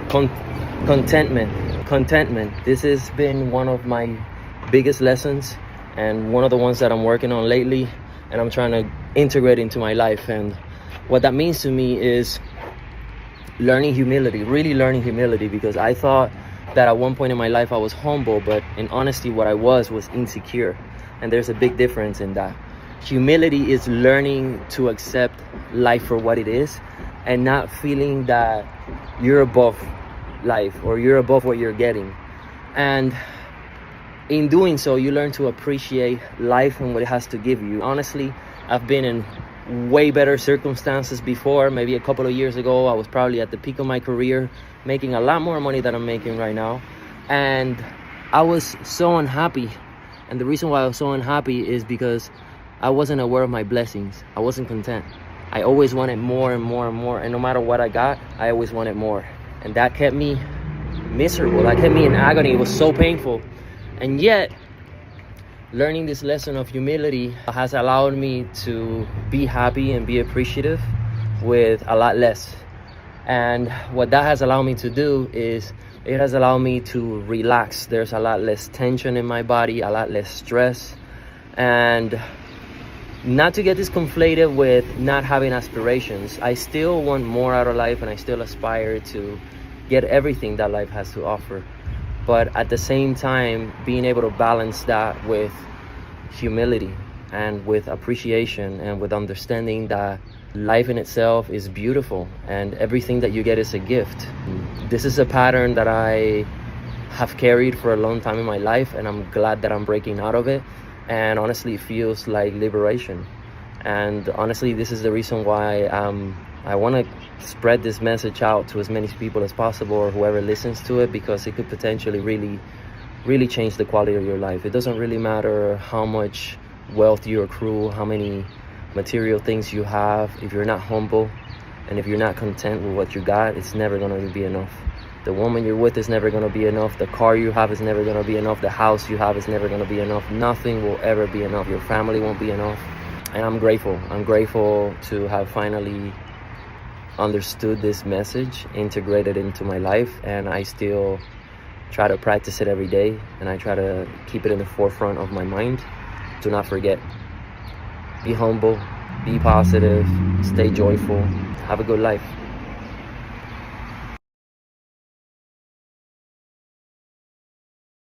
Con- contentment. This has been one of my biggest lessons and one of the ones that I'm working on lately, and I'm trying to integrate into my life. And what that means to me is learning humility, really learning humility, because I thought that at one point in my life I was humble, but in honesty what I was insecure. And there's a big difference in that. Humility is learning to accept life for what it is and not feeling that you're above life or you're above what you're getting. And in doing so, you learn to appreciate life and what it has to give you. Honestly, I've been in way better circumstances before. Maybe a couple of years ago, I was probably at the peak of my career, making a lot more money than I'm making right now. And I was so unhappy. And the reason why I was so unhappy is because I wasn't aware of my blessings. I wasn't content. I always wanted more and more and more. And no matter what I got, I always wanted more. And that kept me miserable. That kept me in agony. It was so painful. And yet, learning this lesson of humility has allowed me to be happy and be appreciative with a lot less. And what that has allowed me to do is it has allowed me to relax. There's a lot less tension in my body, a lot less stress. And not to get this conflated with not having aspirations. I still want more out of life, and I still aspire to get everything that life has to offer. But at the same time, being able to balance that with humility and with appreciation and with understanding that life in itself is beautiful and everything that you get is a gift. This is a pattern that I have carried for a long time in my life, and I'm glad that I'm breaking out of it. And honestly, it feels like liberation. And honestly, this is the reason why I want to spread this message out to as many people as possible, or whoever listens to it, because it could potentially really change the quality of your life. It doesn't really matter how much wealth you accrue, how many material things you have. If you're not humble and if you're not content with what you got, it's never going to be enough. The woman you're with is never going to be enough. The car you have is never going to be enough. The house you have is never going to be enough. Nothing will ever be enough. Your family won't be enough. And I'm grateful. I'm grateful to have finally understood this message, integrated into my life, and I still try to practice it every day, and I try to keep it in the forefront of my mind. Do not forget. Be humble, be positive, stay joyful, have a good life.